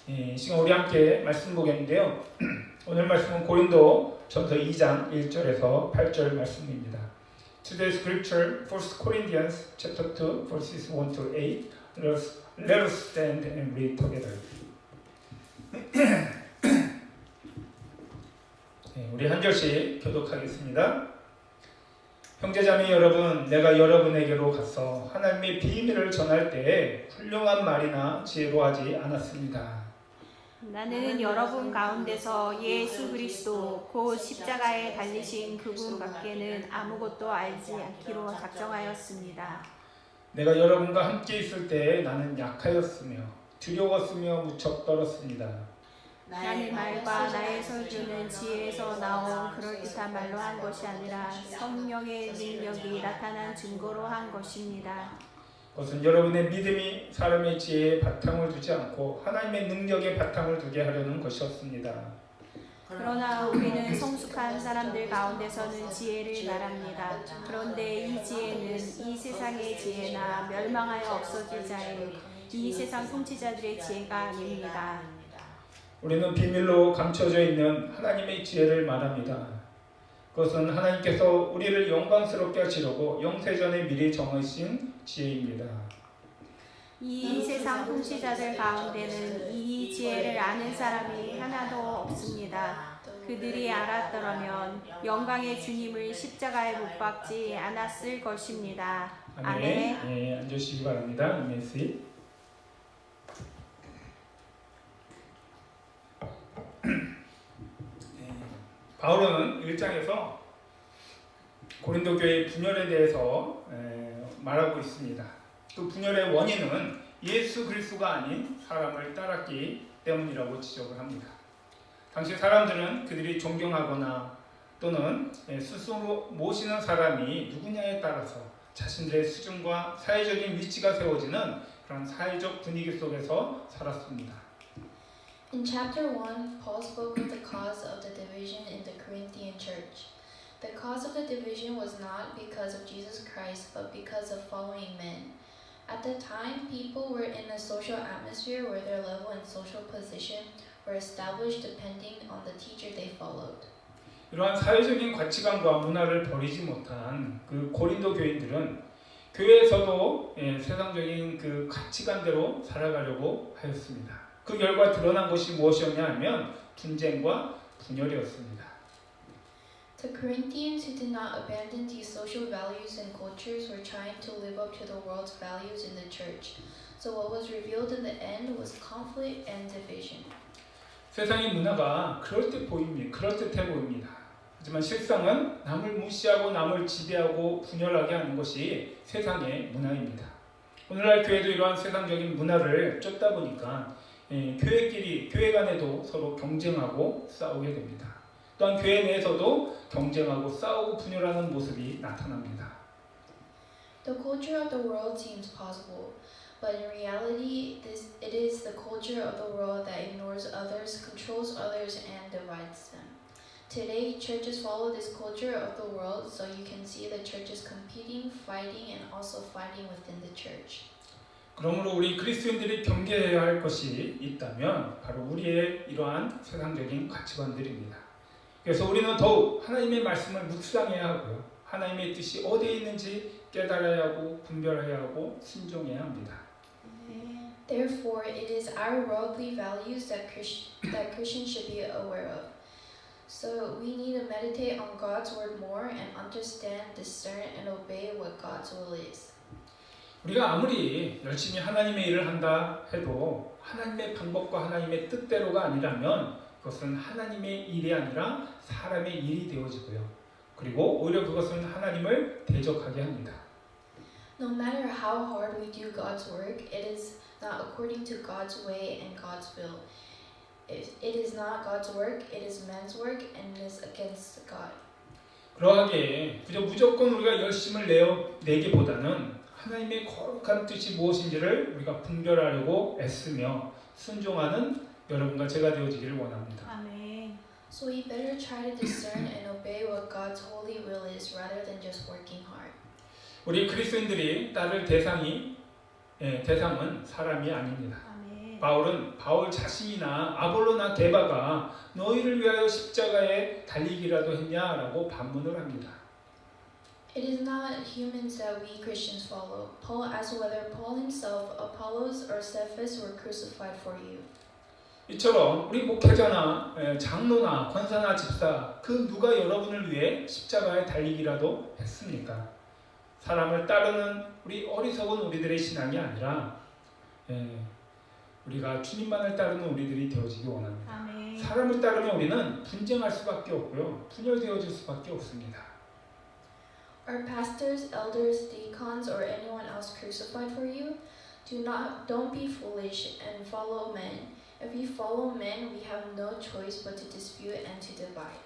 이 시간 우리 함께 말씀 보겠는데요. 오늘 말씀은 고린도 전서 2장 1절에서 8절 말씀입니다. Today's scripture, 1 Corinthians chapter 2, verses 1 to 8. Let us stand and read together. 우리 한 절씩 교독하겠습니다. 형제자매 여러분, 내가 여러분에게로 가서 하나님의 비밀을 전할 때에 훌륭한 말이나 지혜로 하지 않았습니다. 나는 여러분 가운데서 예수 그리스도 곧 십자가에 달리신 그분 밖에는 아무것도 알지 않기로 작정하였습니다. 내가 여러분과 함께 있을 때 나는 약하였으며 두려웠으며 무척 떨었습니다. 나의 말과 나의 설교는 지혜에서 나온 그럴듯한 말로 한 것이 아니라 성령의 능력이 나타난 증거로 한 것입니다. 그것은 여러분의 믿음이 사람의 지혜에 바탕을 두지 않고 하나님의 능력에 바탕을 두게 하려는 것이었습니다. 그러나 우리는 성숙한 사람들 가운데서는 지혜를 말합니다. 그런데 이 지혜는 이 세상의 지혜나 멸망하여 없어질 자의 이 세상 통치자들의 지혜가 아닙니다. 우리는 비밀로 감춰져 있는 하나님의 지혜를 말합니다. 그것은 하나님께서 우리를 영광스럽게 하시려고 영세전에 미리 정하신 지혜입니다. 이 세상 통치자들 가운데는 이 지혜를 아는 사람이 하나도 없습니다. 그들이 알았더라면 영광의 주님을 십자가에 못 박지 않았을 것입니다. 아멘. 네, 앉으시기 바랍니다. 메시. 바울은 1장에서 고린도 교회의 분열에 대해서 말하고 있습니다. 그 분열의 원인은 예수 그리스도가 아닌 사람을 따랐기 때문이라고 지적을 합니다. 당시 사람들은 그들이 존경하거나 또는 스스로 모시는 사람이 누구냐에 따라서 자신들의 수준과 사회적인 위치가 세워지는 그런 사회적 분위기 속에서 살았습니다. In chapter 1, Paul spoke of the cause of the division in the Corinthian church. The cause of the division was not because of Jesus Christ, but because of following men. At the time, people were in a social atmosphere where their level and social position were established depending on the teacher they followed. 이러한 사회적인 가치관과 문화를 버리지 못한 그 고린도 교인들은 교회에서도 세상적인 그 가치관대로 살아가려고 하였습니다. 그 결과 드러난 것이 무엇이었냐 하면 분쟁과 분열이었습니다. The Corinthians who did not abandon these social values and cultures were trying to live up to the world's values in the church. So what was revealed in the end was conflict and division. 세상의 문화가 그럴듯해 보입니다. 하지만 실상은 남을 무시하고 남을 지배하고 분열하게 하는 것이 세상의 문화입니다. 오늘날 교회도 이러한 세상적인 문화를 쫓다 보니까 교회 간에도 서로 경쟁하고 싸우게 됩니다. 또한 교회 내에서도 경쟁하고 싸우고 분열하는 모습이 나타납니다. The culture of the world seems possible, but in reality, it is the culture of the world that ignores others, controls others, and divides them. Today, churches follow this culture of the world, so you can see the churches competing, fighting, and also fighting within the church. 그러므로 우리 그리스도인들이 경계해야 할 것이 있다면 바로 우리의 이러한 세상적인 가치관들입니다. 그래서 우리는 더욱 하나님의 말씀을 묵상해야 하고요. 하나님의 뜻이 어디에 있는지 깨달아야 하고 분별해야 하고 순종해야 합니다. Therefore, it is our worldly values that Christians should be aware of. So we need to meditate on God's word more and understand, discern, and obey what God's will is. 우리가 아무리 열심히 하나님의 일을 한다 해도 하나님의 방법과 하나님의 뜻대로가 아니라면 그것은 하나님의 일이 아니라 사람의 일이 되어지고요. 그리고 오히려 그것은 하나님을 대적하게 합니다. No matter how hard we do God's work, it is not according to God's way and God's will. It is not God's work, it is man's work, and it is against God. 그러하기에 그저 무조건 우리가 열심을 내기보다는 하나님의 거룩한 뜻이 무엇인지를 우리가 분별하려고 애쓰며 순종하는 여러분과 제가 되어지기를 원합니다. 아멘. So we better try to discern and obey what God's holy will is rather than just working hard. 우리 그리스도인들이 따를 대상은 사람이 아닙니다. 아멘. 바울 자신이나 아볼로나 게바가 너희를 위하여 십자가에 달리기라도 했냐라고 반문을 합니다. It is not humans that we Christians follow. Paul asks whether Paul himself, Apollos, or Cephas were crucified for you. 이처럼 우리 목회자나 장로나 권사나 집사 그 누가 여러분을 위해 십자가에 달리기라도 했습니까? 사람을 따르는 우리 어리석은 우리들의 신앙이 아니라 우리가 주님만을 따르는 우리들이 되어지기 원합니다. 아멘. 사람을 따르면 우리는 분쟁할 수밖에 없고요. 분열되어질 수밖에 없습니다. Are pastors, elders, deacons, or anyone else crucified for you? Don't be foolish and follow men. If you follow men, we have no choice but to dispute and to divide.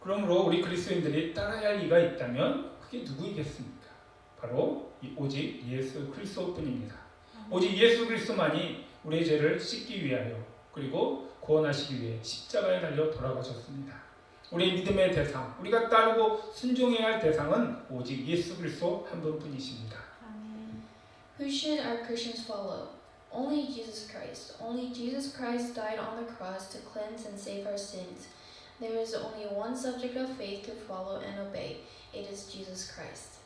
그러므로 우리 그리스도인들이 따라야 할 이가 있다면 그게 누구이겠습니까? 바로 오직 예수 그리스도뿐입니다. 오직 예수 그리스도만이 우리의 죄를 씻기 위하여 그리고 구원하시기 위해 십자가에 달려 돌아가셨습니다. 우리의 믿음의 대상, 우리가 따르고 순종해야 할 대상은 오직 예수 그리스도 한 분뿐이십니다. 아멘. Who should our Christians follow? Only Jesus Christ. Only Jesus Christ died on the cross to cleanse and save our sins. There is only one subject of faith to follow and obey. It is Jesus Christ.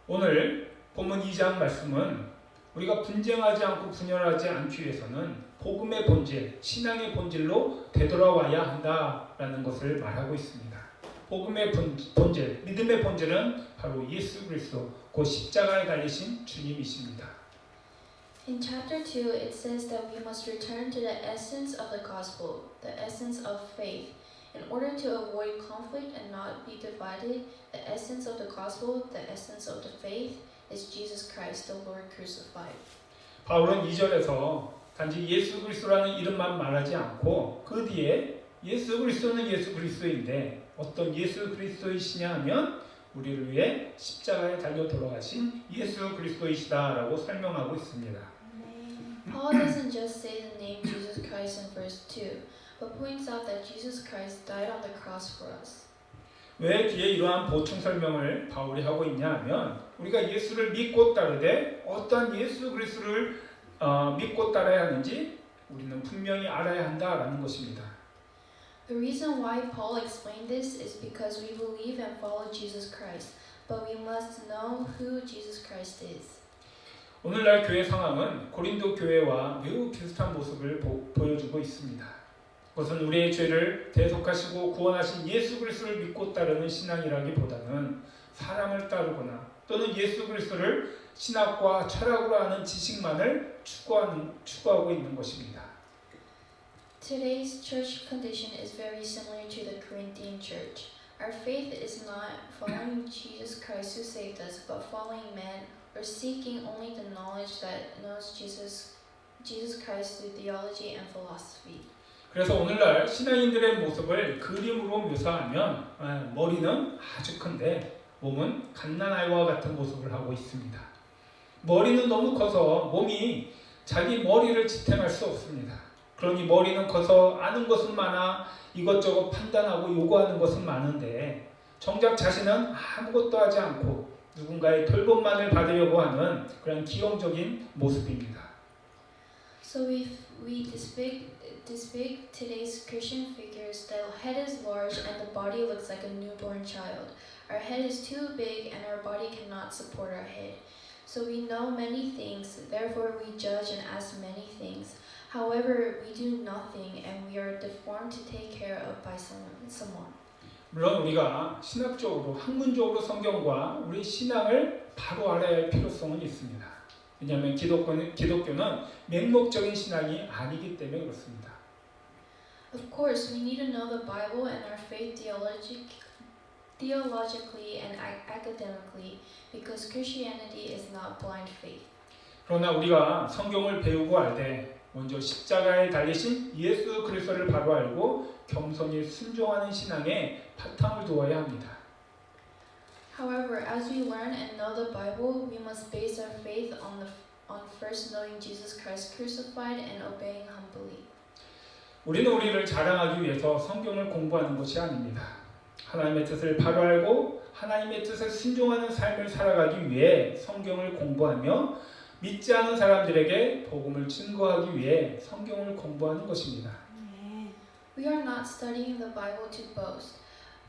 오늘 본문 2장 말씀은 우리가 분쟁하지 않고 분열하지 않기 위해서는 복음의 본질, 신앙의 본질로 되돌아와야 한다라는 것을 말하고 있습니다. 복음의 본질, 믿음의 본질은 바로 예수 그리스도, 곧 십자가에 달리신 주님이십니다. In chapter 2, it says that we must return to the essence of the gospel, the essence of faith. In order to avoid conflict and not be divided, the essence of the gospel, the essence of the faith, is Jesus Christ, the Lord crucified. 바울은 2절에서 단지 예수 그리스도라는 이름만 말하지 않고 그 뒤에 예수 그리스도는 예수 그리스도인데 어떤 예수 그리스도이시냐 하면 우리를 위해 십자가에 달려 돌아가신 예수 그리스도이시다라고 설명하고 있습니다. Paul doesn't just say the name Jesus Christ in verse 2, but points out that Jesus Christ died on the cross for us. 왜 뒤에 이러한 보충 설명을 바울이 하고 있냐 하면 우리가 예수를 믿고 따르되 어떠한 예수 그리스도를 믿고 따라야 하는지 우리는 분명히 알아야 한다라는 것입니다. The reason why Paul explained this is because we believe and follow Jesus Christ, but we must know who Jesus Christ is. 오늘날 교회 상황은 고린도 교회와 매우 비슷한 모습을 보여주고 있습니다. 그것은 우리의 죄를 대속하시고 구원하신 예수 그리스도를 믿고 따르는 신앙이라기보다는 사람을 따르거나 또는 예수 그리스도를 신학과 철학으로 아는 지식만을 추구하고 있는 것입니다. Today's church condition is very similar to the Corinthian church. Our faith is not following Jesus Christ who saved us, but following man or seeking only the knowledge that knows Jesus Christ through theology and philosophy. 그래서 오늘날 신앙인들의 모습을 그림으로 묘사하면 머리는 아주 큰데 몸은 갓난아이와 같은 모습을 하고 있습니다. 머리는 너무 커서 몸이 자기 머리를 지탱할 수 없습니다. 그러니 머리는 커서 아는 것은 많아 이것저것 판단하고 요구하는 것은 많은데 정작 자신은 아무것도 하지 않고 누군가의 돌봄만을 받으려고 하는 그런 기형적인 모습입니다. So we depict today's Christian figures. The head is large and the body looks like a newborn child. Our head is too big and our body cannot support our head. So we know many things, therefore we judge and ask many things. However, we do nothing and we are deformed to take care of by someone. 물론 우리가 신학적으로 학문적으로 성경과 우리 신앙을 바로 알아야 할 필요성은 있습니다. 왜냐하면 기독교는 맹목적인 신앙이 아니기 때문에 그렇습니다. Of course, we need to know the Bible and our faith theologically and academically, because Christianity is not blind faith. 그러나 우리가 성경을 배우고 알되 먼저 십자가에 달리신 예수 그리스도를 바로 알고 겸손히 순종하는 신앙에 바탕을 두어야 합니다. However, as we learn and know the Bible, we must base our faith on first knowing Jesus Christ crucified and obeying humbly. 우리는 우리를 자랑하기 위해서 성경을 공부하는 것이 아닙니다. 하나님의 뜻을 바로 알고 하나님의 뜻에 순종하는 삶을 살아가기 위해 성경을 공부하며 믿지 않은 사람들에게 복음을 증거하기 위해 성경을 공부하는 것입니다. 네. We are not studying the Bible to boast.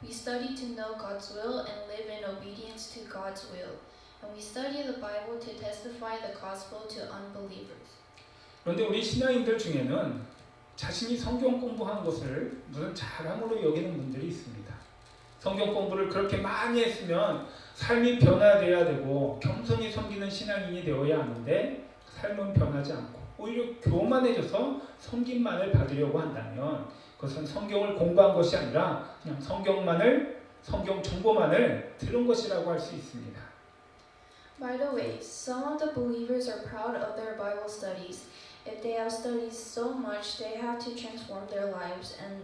We study to know God's will and live in obedience to God's will. And we study the Bible to testify the gospel to unbelievers. 그런데 우리 신앙인들 중에는 자신이 성경 공부한 것을 무슨 자랑으로 여기는 분들이 있습니다. 성경 공부를 그렇게 많이 했으면 삶이 변화돼야 되고 겸손히 섬기는 신앙인이 되어야 하는데 삶은 변하지 않고 오히려 교만해져서 섬김만을 받으려고 한다면 그것은 성경을 공부한 것이 아니라 그냥 성경 정보만을 들은 것이라고 할 수 있습니다. By the way, some of the believers are proud of their Bible studies. If they have studied so much, they have to transform their lives and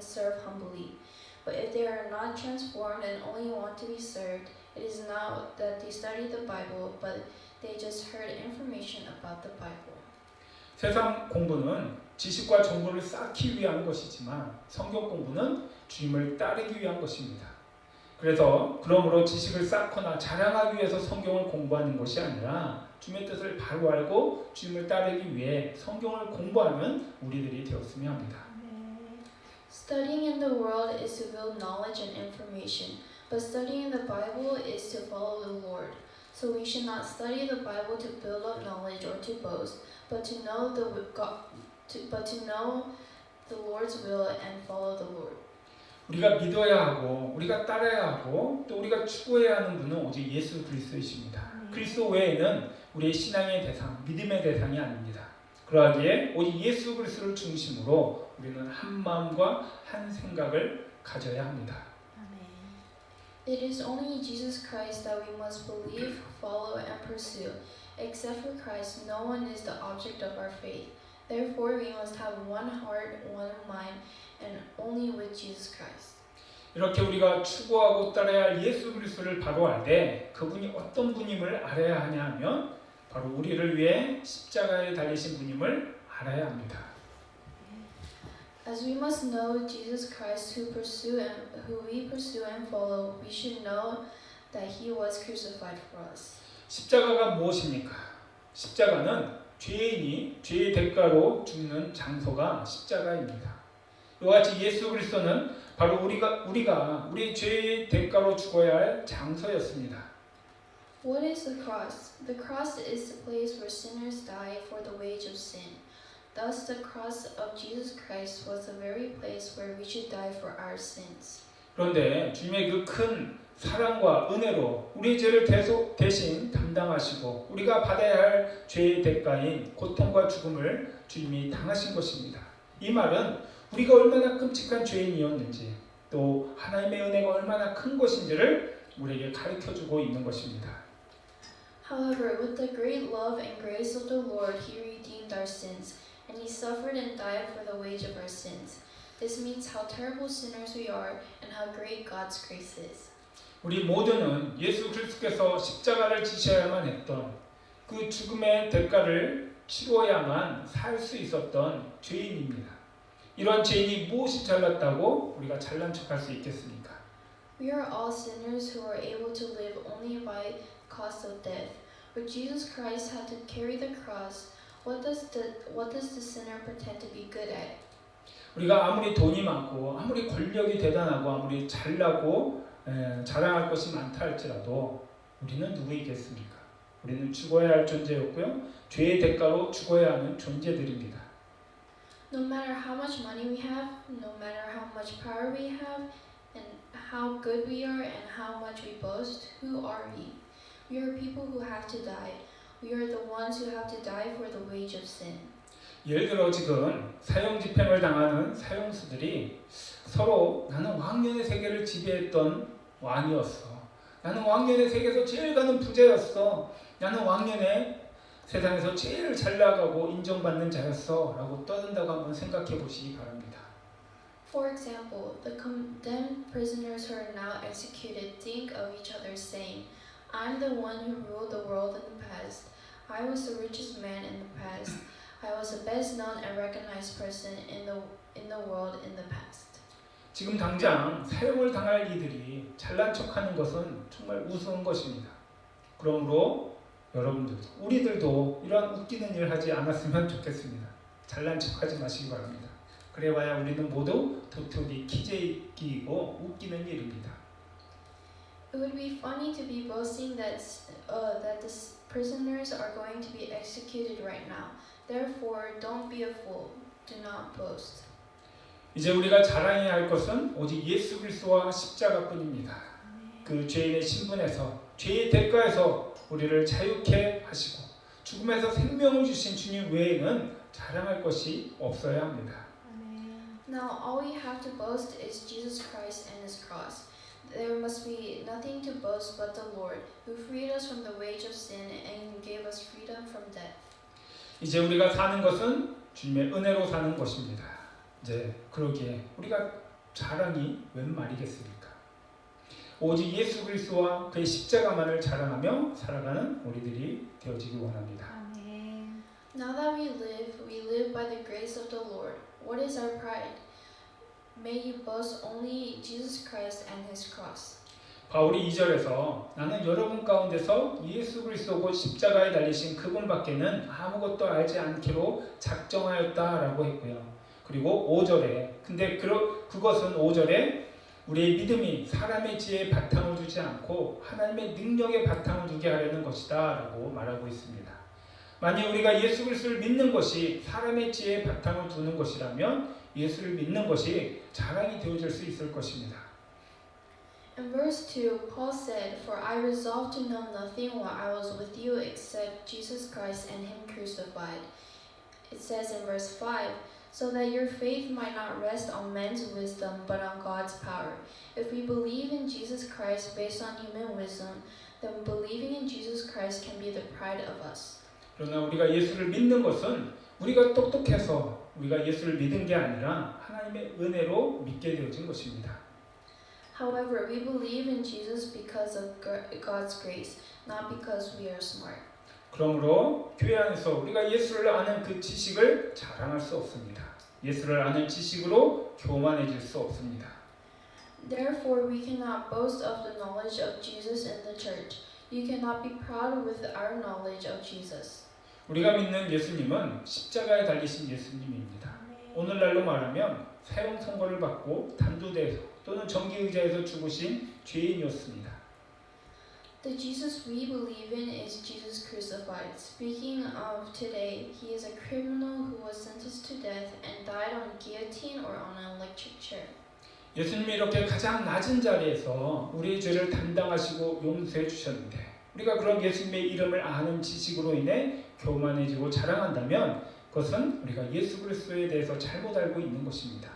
serve humbly. But if they are not transformed and only want to be served, it is not that they studied the Bible, but they just heard information about the Bible. 세상 공부는 지식과 정보를 쌓기 위한 것이지만 성경 공부는 주님을 따르기 위한 것입니다. 그러므로 지식을 쌓거나 자랑하기 위해서 성경을 공부하는 것이 아니라 주님의 뜻을 바로 알고 주님을 따르기 위해 성경을 공부하는 우리들이 되었으면 합니다. Studying in the world is to build knowledge and information, but studying the Bible is to follow the Lord. So we should not study the Bible to build up knowledge or to boast, but to know the Lord's will and follow the Lord. 우리가 믿어야 하고 우리가 따라야 하고 또 우리가 추구해야 하는 분은 오직 예수 그리스도이십니다. 그리스도 외에는 우리의 신앙의 대상, 믿음의 대상이 아닙니다. 그러하기에 오직 예수 그리스도를 중심으로 우리는 한 마음과 한 생각을 가져야 합니다. It is only Jesus Christ that we must believe, follow, and pursue. Except for Christ, no one is the object of our faith. Therefore, we must have one heart, one mind, and only with Jesus Christ. 이렇게 우리가 추구하고 따라야 할 예수 그리스도를 바로 알되 그분이 어떤 분임을 알아야 하냐 하면 바로 우리를 위해 십자가에 달리신 분임을 알아야 합니다. As we must know Jesus Christ who we pursue and follow, we should know that he was crucified for us. 십자가가 무엇입니까? 십자가는 죄인이 죄의 대가로 죽는 장소가 십자가입니다. 이와 같이 예수 그리스도는 바로 우리가 우리 죄의 대가로 죽어야 할 장소였습니다. What is the cross? The cross is the place where sinners die for the wage of sin. Thus, the cross of Jesus Christ was the very place where we should die for our sins. 그런데 주님의 그 큰 사랑과 은혜로 우리의 죄를 대신 담당하시고 우리가 받아야 할 죄의 대가인 고통과 죽음을 주님이 당하신 것입니다. 이 말은 우리가 얼마나 끔찍한 죄인이었는지 또 하나님의 은혜가 얼마나 큰 것인지를 우리에게 가르쳐주고 있는 것입니다. However, with the great love and grace of the Lord, He redeemed our sins, and He suffered and died for the wage of our sins. This means how terrible sinners we are and how great God's grace is. 우리 모두는 예수 그리스도께서 십자가를 지셔야만 했던 그 죽음의 대가를 치러야만 살 수 있었던 죄인입니다. 이런 죄인이 무엇이 잘났다고 우리가 잘난 척할 수 있겠습니까? We are all sinners who are able to live only by cost of death. But Jesus Christ had to carry the cross. What does the sinner pretend to be good at? 우리가 아무리 돈이 많고 아무리 권력이 대단하고 아무리 잘나고 자랑할 것이 많다 할지라도 우리는 누구이겠습니까? 우리는 죽어야 할 존재였고요. 죄의 대가로 죽어야 하는 존재들입니다. No matter how much money we have, no matter how much power we have, and how good we are and how much we boast, who are we? We are people who have to die. We are the ones who have to die for the wage of sin. 예를 들어 지금 사형 집행을 당하는 사형수들이 서로 나는 왕년의 세계를 지배했던 왕이었어. 나는 왕년의 세계에서 제일 가는 부자였어. 나는 왕년에 세상에서 제일 잘 나가고 인정받는 자였어 라고 떠든다고 한번 생각해 보시기 바랍니다. For example, the condemned prisoners who are now executed think of each other saying, I'm the one who ruled the world in the past. I was the richest man in the past. I was the best known and recognized person in the world in the past. 지금 당장 사형을 당할 이들이 잘난 척하는 것은 정말 우스운 것입니다. 그러므로 여러분들도 우리들도 이런 웃기는 일 하지 않았으면 좋겠습니다. 잘난 척하지 마시기 바랍니다. 그래봐야 우리는 모두 도토리 기재기이고 웃기는 일입니다. It would be funny to be boasting that the prisoners are going to be executed right now. Therefore, don't be a fool. Do not boast. 이제 우리가 자랑해야 할 것은 오직 예수 그리스도와 십자가뿐입니다. 그 죄인의 신분에서 죄의 대가에서 우리를 자유케 하시고 죽음에서 생명을 주신 주님 외에는 자랑할 것이 없어야 합니다. Now, all we have to boast is Jesus Christ and His cross. There must be nothing to boast but the Lord, who freed us from the wage of sin and gave us freedom from death. 이제 우리가 사는 것은 주님의 은혜로 사는 것입니다. 이제 그러기에 우리가 자랑이 웬 말이겠습니까? 오직 예수 그리스도와 그의 십자가만을 자랑하며 살아가는 우리들이 되어지기 원합니다. Now that we live by the grace of the Lord. What is our pride? May you boast only Jesus Christ and His cross. 바울이 2절에서 나는 여러분 가운데서 예수 그리스도 곧 십자가에 달리신 그분밖에는 아무것도 알지 않기로 작정하였다라고 했고요. 그리고 5절에 근데 그것은 5절에 우리의 믿음이 사람의 지혜에 바탕을 두지 않고 하나님의 능력에 바탕을 두게 하려는 것이다 라고 말하고 있습니다. 만약 우리가 예수 그리스도를 믿는 것이 사람의 지혜에 바탕을 두는 것이라면 예수를 믿는 것이 자랑이 되어질 수 있을 것입니다. In verse 2, Paul said, For I resolved to know nothing while I was with you except Jesus Christ and Him crucified. It says in verse 5, So that your faith might not rest on men's wisdom but on God's power. If we believe in Jesus Christ based on human wisdom, then believing in Jesus Christ can be the pride of us. 그러나 우리가 예수를 믿는 것은 우리가 똑똑해서 우리가 예수를 믿은 게 아니라 하나님의 은혜로 믿게 되어진 것입니다. However, we believe in Jesus because of God's grace, not because we are smart. 그러므로 교회 안에서 우리가 예수를 아는 그 지식을 자랑할 수 없습니다. 예수를 아는 지식으로 교만해질 수 없습니다. Therefore, we cannot boast of the knowledge of Jesus in the church. You cannot be proud with our knowledge of Jesus. 우리가 믿는 예수님은 십자가에 달리신 예수님입니다. 오늘날로 말하면 사형 선고를 받고 단두대에서 또는 정기의자에서 죽으신 죄인이었습니다. The Jesus we believe in is Jesus crucified. Speaking of today, he is a criminal who was sentenced to death and died on a guillotine or on an electric chair. 예수님이 이렇게 가장 낮은 자리에서 우리의 죄를 담당하시고 용서해 주셨는데 우리가 그런 예수님의 이름을 아는 지식으로 인해 교만해지고 자랑한다면 그것은 우리가 예수 그리스도에 대해서 잘못 알고 있는 것입니다.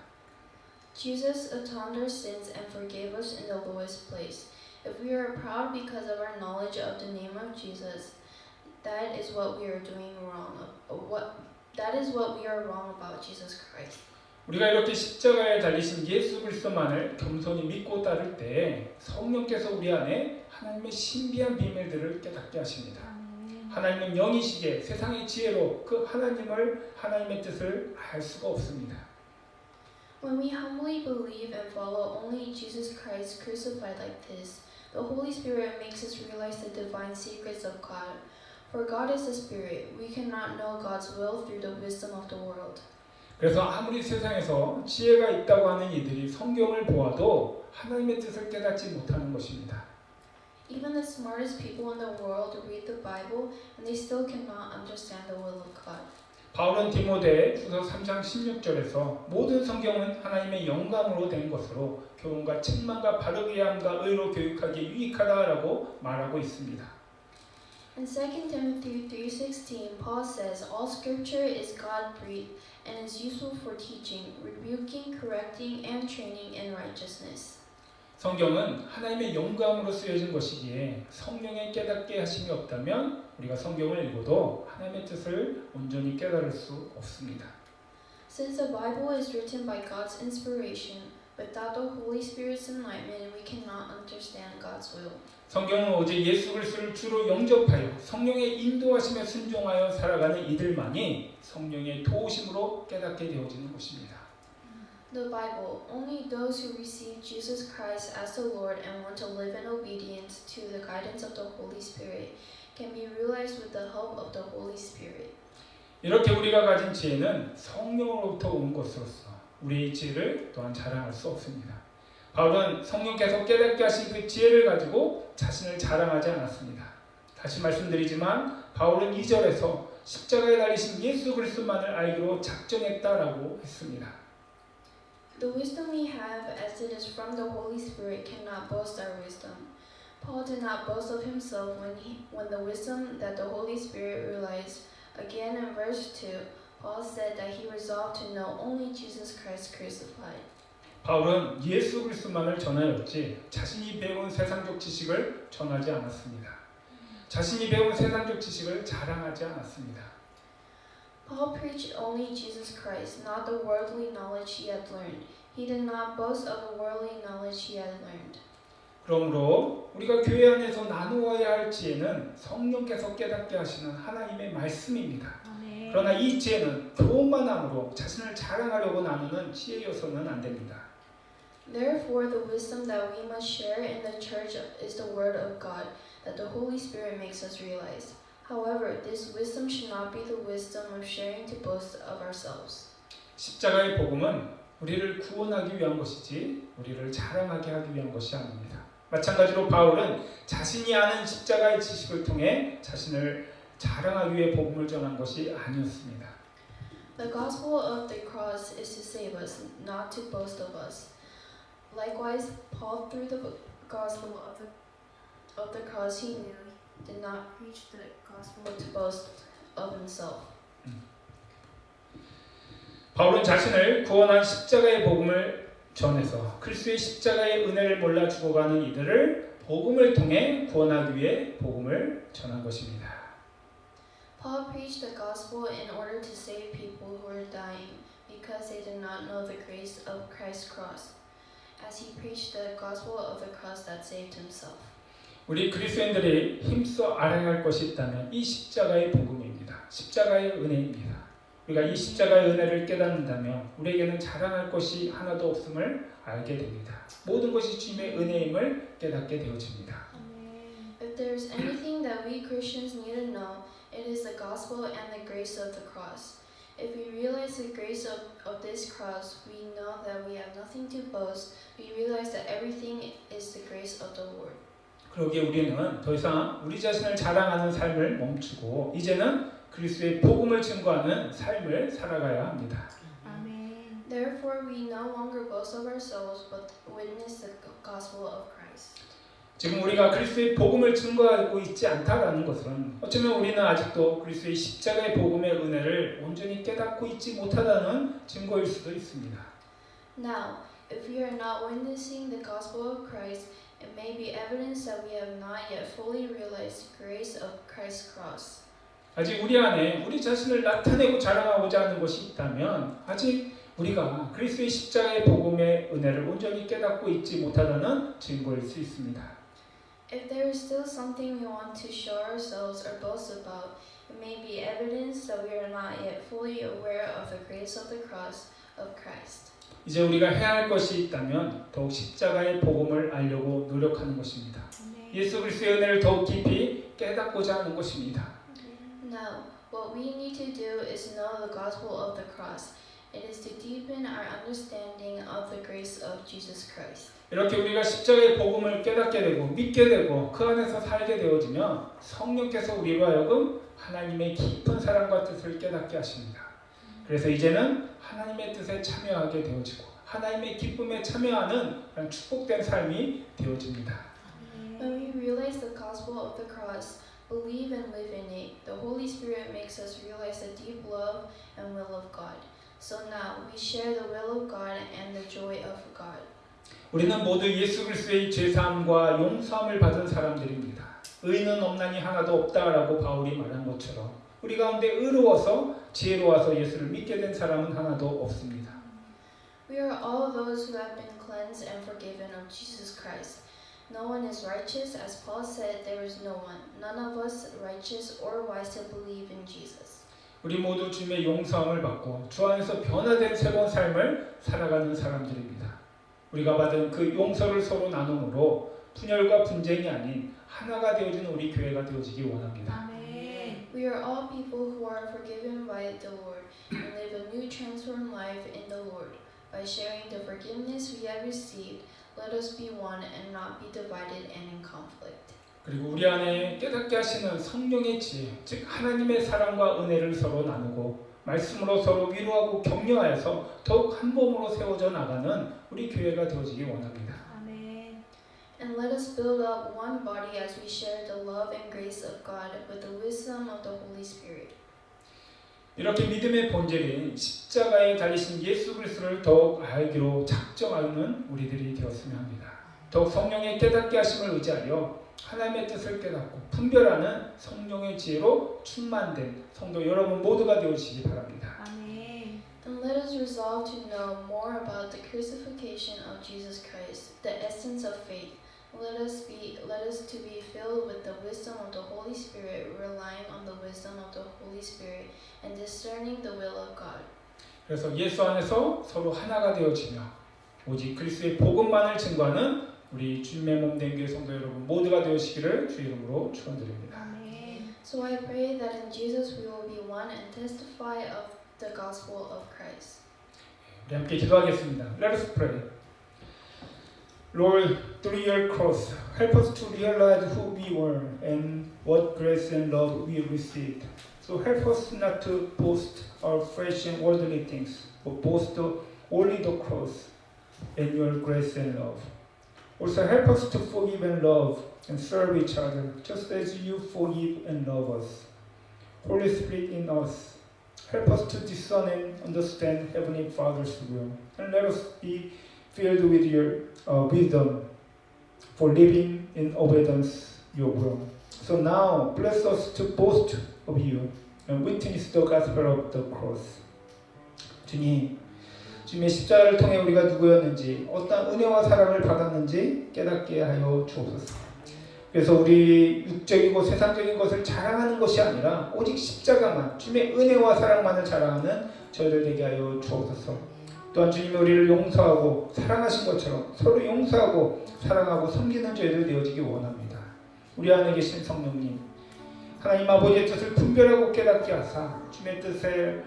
Jesus atoned our sins and forgave us in the lowest place. If we are proud because of our knowledge of the name of Jesus, that is what we are doing wrong. That is what we are wrong about Jesus Christ. 우리가 이렇게 십자가에 달리신 예수 그리스도만을 겸손히 믿고 따를 때 성령께서 우리 안에 하나님의 신비한 비밀들을 깨닫게 하십니다. 하나님은 영이시기에 세상의 지혜로 그 하나님의 뜻을 알 수가 없습니다. When we humbly believe and follow only Jesus Christ crucified like this, the Holy Spirit makes us realize the divine secrets of God. For God is the Spirit. We cannot know God's will through the wisdom of the world. 그래서 아무리 세상에서 지혜가 있다고 하는 이들이 성경을 보아도 하나님의 뜻을 깨닫지 못하는 것입니다. Even the smartest people in the world read the Bible and they still cannot understand the will of God. 바울은 디모데후서 3장 16절에서 모든 성경은 하나님의 영감으로 된 것으로 교훈과 책망과 바르게 함과 의로 교육하기에 유익하다라고 말하고 있습니다. In 2 Timothy 3:16, Paul says, All scripture is God-breathed and is useful for teaching, rebuking, correcting, and training in righteousness. 성경은 하나님의 영감으로 쓰여진 것이기에 성령의 깨닫게 하심이 없다면 우리가 성경을 읽어도 하나님의 뜻을 온전히 깨달을 수 없습니다. Since the Bible is written by God's inspiration, without the Holy Spirit's enlightenment, we cannot understand God's will. 성경은 오직 예수 그리스도를 주로 영접하여 성령의 인도하심에 순종하여 살아가는 이들만이 성령의 도우심으로 깨닫게 되어지는 것입니다. The Bible, only those who receive Jesus Christ as the Lord and want to live in obedience to the guidance of the Holy Spirit can be realized with the help of the Holy Spirit. 이렇게 우리가 가진 지혜는 성령으로부터 온 것으로서 우리의 지혜를 또한 자랑할 수 없습니다. 바울은 성령께서 깨닫게 하신 그 지혜를 가지고 자신을 자랑하지 않았습니다. 다시 말씀드리지만 바울은 2절에서 십자가에 달리신 예수 그리스도만을 알기로 작정했다라고 했습니다. The wisdom we have as it is from the Holy Spirit cannot boast our wisdom. Paul did not boast of himself when the wisdom that the Holy Spirit realized. Again in verse 2, Paul said that he resolved to know only Jesus Christ crucified. 바울은 예수 그리스도만을 전하였지 자신이 배운 세상적 지식을 전하지 않았습니다. 자신이 배운 세상적 지식을 자랑하지 않았습니다. Paul preached only Jesus Christ, not the worldly knowledge he had learned. He did not boast of the worldly knowledge he had learned. 그러므로 우리가 교회 안에서 나누어야 할 지혜는 성령께서 깨닫게 하시는 하나님의 말씀입니다. 아멘. 그러나 이 지혜는 교훈만 함으로 자신을 자랑하려고 나누는 지혜여서는 안 됩니다. Therefore, the wisdom that we must share in the church is the Word of God that the Holy Spirit makes us realize. However, this wisdom should not be the wisdom of sharing to boast of ourselves. 십자가의 복음은 우리를 구원하기 위한 것이지 우리를 자랑하게 하기 위한 것이 아닙니다. 마찬가지로 바울은 자신이 아는 십자가의 지식을 통해 자신을 자랑하기 위해 복음을 전한 것이 아니었습니다. The gospel of the cross is to save us, not to boast of us. Likewise, Paul, through the gospel of the cross, he did not preach the gospel to boast of himself. 바울은 자신을 구원한 십자가의 복음을 전해서 그리스도의 십자가의 은혜를 몰라 죽어가는 이들을 복음을 통해 구원하기 위해 복음을 전한 것입니다. Paul preached the gospel in order to save people who were dying because they did not know the grace of Christ's cross, as he preached the gospel of the cross that saved himself. 우리 그리스도인들이 힘써 알아야 할 것이 있다면 이 십자가의 복음입니다. 십자가의 은혜입니다. 우리가 이 십자가의 은혜를 깨닫는다면 우리에게는 자랑할 것이 하나도 없음을 알게 됩니다. 모든 것이 주님의 은혜임을 깨닫게 되어집니다. If there is anything that we Christians need to know, it is the gospel and the grace of the cross. If we realize the grace of this cross, we know that we have nothing to boast. We realize that everything is the grace of the Lord. 그러기에 우리는 더 이상 우리 자신을 자랑하는 삶을 멈추고 이제는 그리스도의 복음을 증거하는 삶을 살아가야 합니다. 아멘. Therefore, we no longer boast of ourselves, but witness the gospel of Christ. 지금 우리가 그리스도의 복음을 증거하고 있지 않다라는 것은 어쩌면 우리는 아직도 그리스도의 십자가의 복음의 은혜를 온전히 깨닫고 있지 못하다는 증거일 수도 있습니다. Now, if we are not witnessing the gospel of Christ, it may be evidence that we have not yet fully realized the grace of Christ's cross. 아직 우리 안에 우리 자신을 나타내고 자랑하고자 하는 것이 있다면 아직 우리가 그리스도의 십자가의 복음의 은혜를 온전히 깨닫고 있지 못하다는 증거일 수 있습니다. If there is still something we want to show ourselves or boast about, it may be evidence that we are not yet fully aware of the grace of the cross of Christ. 이제 우리가 해야 할 것이 있다면 더욱 십자가의 복음을 알려고 노력하는 것입니다. 예수 그리스도의 은혜를 더욱 깊이 깨닫고자 하는 것입니다. Now, what we need to do is know the gospel of the cross. It is to deepen our understanding of the grace of Jesus Christ. 이렇게 우리가 십자가의 복음을 깨닫게 되고 믿게 되고 그 안에서 살게 되어지면 성령께서 우리로 하여금 하나님의 깊은 사랑과 뜻을 깨닫게 하십니다. 그래서 이제는 하나님의 뜻에 참여하게 되어지고 하나님의 기쁨에 참여하는 그런 축복된 삶이 되어집니다. When we realize the gospel of the cross, believe and live in it, the Holy Spirit makes us realize the deep love and will of God. So now we share the will of God and the joy of God. 우리는 모두 예수 그리스도의 죄사함과 용서함을 받은 사람들입니다. 의는 없나니 하나도 없다라고 바울이 말한 것처럼 우리 가운데 의로워서 지혜로워서 예수를 믿게 된 사람은 하나도 없습니다. We are all those who have been cleansed and forgiven of Jesus Christ. No one is righteous, as Paul said, there is no one, none of us righteous or wise to believe in Jesus. 우리 모두 주님의 용서함을 받고 주 안에서 변화된 새로운 삶을 살아가는 사람들입니다. 우리가 받은 그 용서를 서로 나눔으로 분열과 분쟁이 아닌 하나가 되어진 우리 교회가 되어지기 원합니다. 아멘. We are all people who are forgiven by the Lord and live a new transformed life in the Lord. By sharing the forgiveness we have received, let us be one and not be divided and in conflict. 그리고 우리 안에 깨닫게 하시는 성령의 지혜, 즉 하나님의 사랑과 은혜를 서로 나누고 말씀으로 서로 위로하고 격려하여서 더욱 한 몸으로 세워져 나가는 우리 교회가 되어지기 원합니다. 아멘. And let us build up one body as we share the love and grace of God with the wisdom of the Holy Spirit. 이렇게 믿음의 본질인 십자가에 달리신 예수 그리스도를 더욱 알기로 작정하는 우리들이 되었으면 합니다. 더욱 성령의 깨닫게 하심을 의지하여 하나님의 뜻을 깨닫고 분별하는 성령의 지혜로 충만된 성도 여러분 모두가 되어주시기 바랍니다. 아멘. And let us resolve to know more about the crucifixion of Jesus Christ, the essence of faith. Let us to be filled with the wisdom of the Holy Spirit, relying on the wisdom of the Holy Spirit and discerning the will of God. 그래서 예수 안에서 서로 하나가 되어지며 오직 그리스도의 복음만을 증거하는 우리 주님의 몸된 교회 성도 여러분 모두가 되시기를 주 이름으로 축원드립니다. 아멘. So I pray that in Jesus we will be one and testify of the gospel of Christ. 우리 함께 기도하겠습니다. Let us pray. Lord, through your cross, help us to realize who we were and what grace and love we received. So help us not to boast our flesh and worldly things, but boast only the cross and your grace and love. Also help us to forgive and love and serve each other, just as you forgive and love us. Holy Spirit in us, help us to discern and understand Heavenly Father's will, and let us be filled with your wisdom for living in obedience your will. So now bless us to boast of you and witness the gospel of the cross. 주님, 주님의 십자가를 통해 우리가 누구였는지 어떤 은혜와 사랑을 받았는지 깨닫게 하여 주옵소서. 그래서 우리 육적이고 세상적인 것을 자랑하는 것이 아니라 오직 십자가만, 주님의 은혜와 사랑만을 자랑하는 저희들 되게 하여 주옵소서. 또한 주님이 우리를 용서하고 사랑하신 것처럼 서로 용서하고 사랑하고 섬기는 저희들 되어지기 원합니다. 우리 안에 계신 성령님, 하나님 아버지의 뜻을 분별하고 깨닫게 하사 주님의 뜻을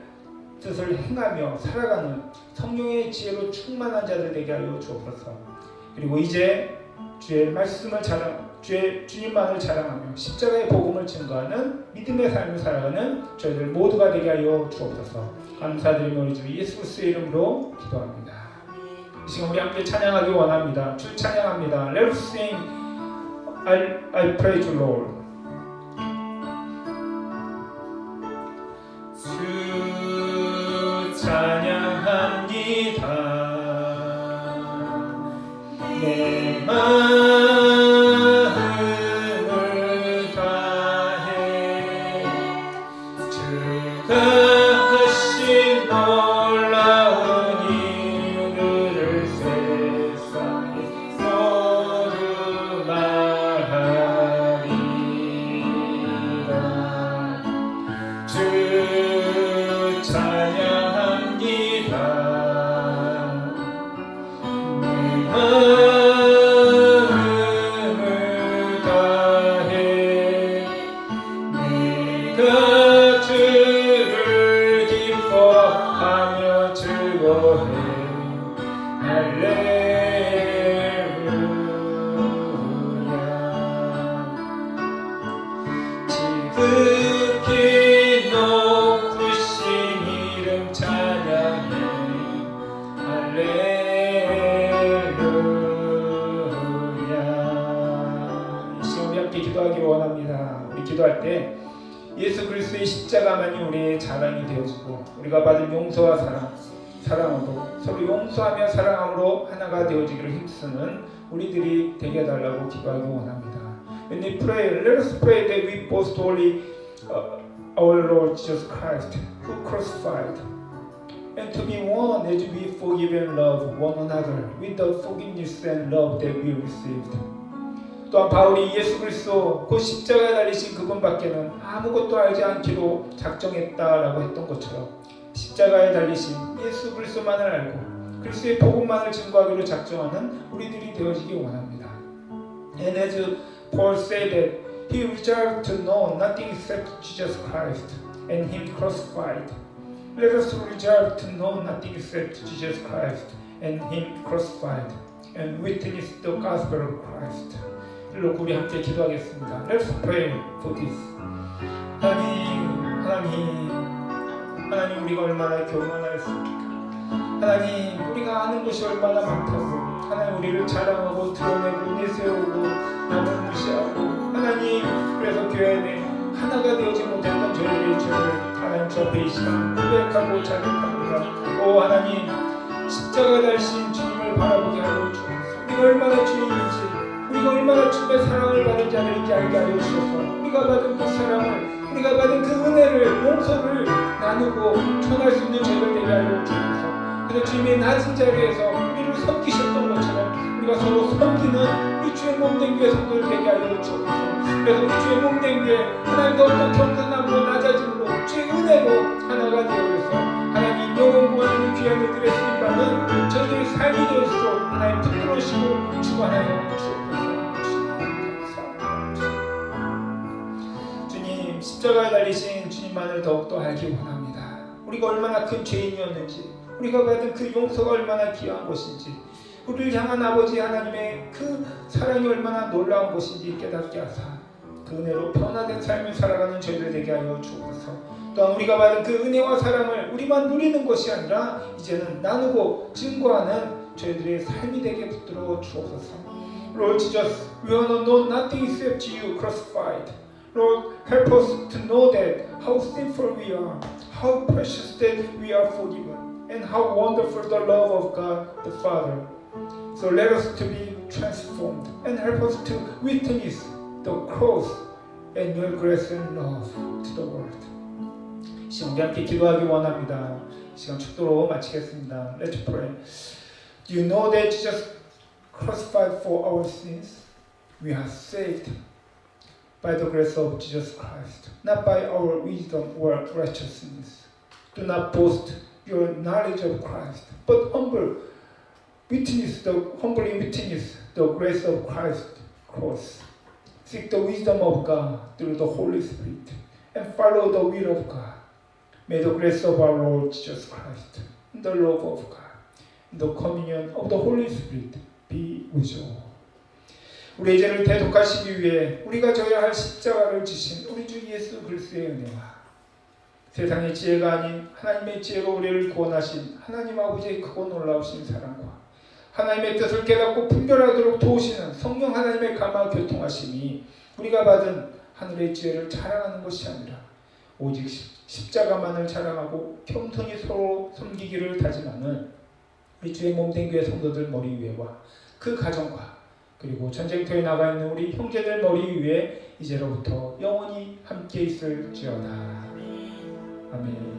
행하며 살아가는 성령의 지혜로 충만한 자들 되게 하여 주옵소서. 그리고 이제 주의 말씀을 주님만을 자랑하며 십자가의 복음을 증거하는 믿음의 삶을 살아가는 저희들 모두가 되게 하여 주옵소서. 감사드리며 우리 주 예수 그리스도의 이름으로 기도합니다. 이 시간 우리 함께 찬양하기 원합니다. 주 찬양합니다. Let us sing I praise you Lord. 주 찬양합니다. 내 마음을 다해 주가 놀라운 일들을 세상에 모두 말하리라. 주 찬양합니다. 내 마음을 다해 내가 주를 기뻐하며 즐거워해. 할렐루야. 지극히 높으신 이름 찬양해. 할렐루야. 이 시간 우리 함께 기도하기 원합니다. 우리 기도할 때 예수 그리스도의 십자가만이 우리의 자랑이 되어지고 우리가 받은 용서와 사랑으로 서로 용서하며 사랑함으로 하나가 되어지기를 힘쓰는 우리들이 되게 해달라고 기도하기 원합니다. When we pray, let us pray that we boast only our Lord Jesus Christ, who crucified, and to be one as we forgive and love one another with the forgiveness and love that we received. 또한 바울이 예수 그리스도 그 십자가에 달리신 그분밖에는 아무것도 알지 않기로 작정했다라고 했던 것처럼 십자가에 달리신 예수 그리스도만을 알고 그리스도의 복음만을 증거하기로 작정하는 우리들이 되어지기 원합니다. And as Paul said that he resolved to know nothing except Jesus Christ and Him crucified. Let us resolve to know nothing except Jesus Christ and Him crucified and witness the gospel of Christ. 일로 우리 함께 기도하겠습니다. Let's pray for this. 하나님 우리가 얼마나 교만하였습니까? 하나님 우리가 아는 것이 얼마나 많다고 하나님 우리를 자랑하고 드러내고 내세우고 남을 무시하고 하나님 그래서 교회 안에 하나가 되어지 못했던 저희들의 죄를 하나님 저 앞에 이 시간 고백하고 자백합니다. 오 하나님 십자가 달신 주님을 바라보게 하여 주옵소서. 우리가 얼마나 주님인지 우리가 얼마나 주님의 사랑을 받은 자들인지 알게 하여 주셔서 우리가 받은 그 사랑을 우리가 받은 그 은혜를 용서를 나누고 전할 수 있는 저희들 되게 하여 주옵소서. 그래서 주님의 낮은 자리에서 우리를 섬기셨던 것처럼 우리가 서로 섬기는 우리 주의 몸된 교회 성도들 되게 하여 주옵소서. 그래서 우리 주의 몸된 교회 하나님 더욱더 겸손함으로 낮아짐으로 주의 은혜로 하나가 되어서 하나님 영원 구원하는 귀한 일들의 쓰임받는 저희들의 삶이 되어서 하나님 붙들으시고 주관하여 주옵소서. 주님 십자가에 달리신 주님만을 더욱더 알기 원합니다. 우리가 얼마나 큰 죄인이었는지 우리가 받은 그 용서가 얼마나 귀한 것인지 우리를 향한 아버지 하나님의 그 사랑이 얼마나 놀라운 것인지 깨닫게 하사 그 은혜로 변화된 삶을 살아가는 저희들 되게 하여 주옵소서. 또한 우리가 받은 그 은혜와 사랑을 우리만 누리는 것이 아니라 이제는 나누고 증거하는 저희들의 삶이 되게 붙들어 주옵소서. Lord Jesus, we want to know nothing except you crucified. Lord, help us to know that how sinful we are, how precious that we are forgiven, and how wonderful the love of God the Father. So let us to be transformed and help us to witness the cross and your grace and love to the world. 이 시간 우리 함께 기도하기 원합니다. 이 시간 축도로 마치겠습니다. Let's pray. Do you know that Jesus crucified for our sins? We are saved by the grace of Jesus Christ, not by our wisdom or righteousness. Do not boast your knowledge of Christ, but humbly witness the grace of Christ's cross. Seek the wisdom of God through the Holy Spirit and follow the will of God. May the grace of our Lord Jesus Christ, the love of God, the communion of the Holy Spirit be with you. 우리의 죄를 대속하시기 위해 우리가 져야 할 십자가를 지신 우리 주 예수 그리스도의 은혜와 세상의 지혜가 아닌 하나님의 지혜로 우리를 구원하신 하나님 아버지의 크고 놀라우신 사랑과 하나님의 뜻을 깨닫고 분별하도록 도우시는 성령 하나님의 감화 교통하심이 우리가 받은 하늘의 지혜를 자랑하는 것이 아니라 오직 십자가만을 자랑하고 겸손히 서로 섬기기를 다짐하는 우리 주의 몸된 교회 성도들 머리 위에와 그 가정과 그리고 전쟁터에 나가 있는 우리 형제들 머리 위에 이제로부터 영원히 함께 있을지어다. 아멘.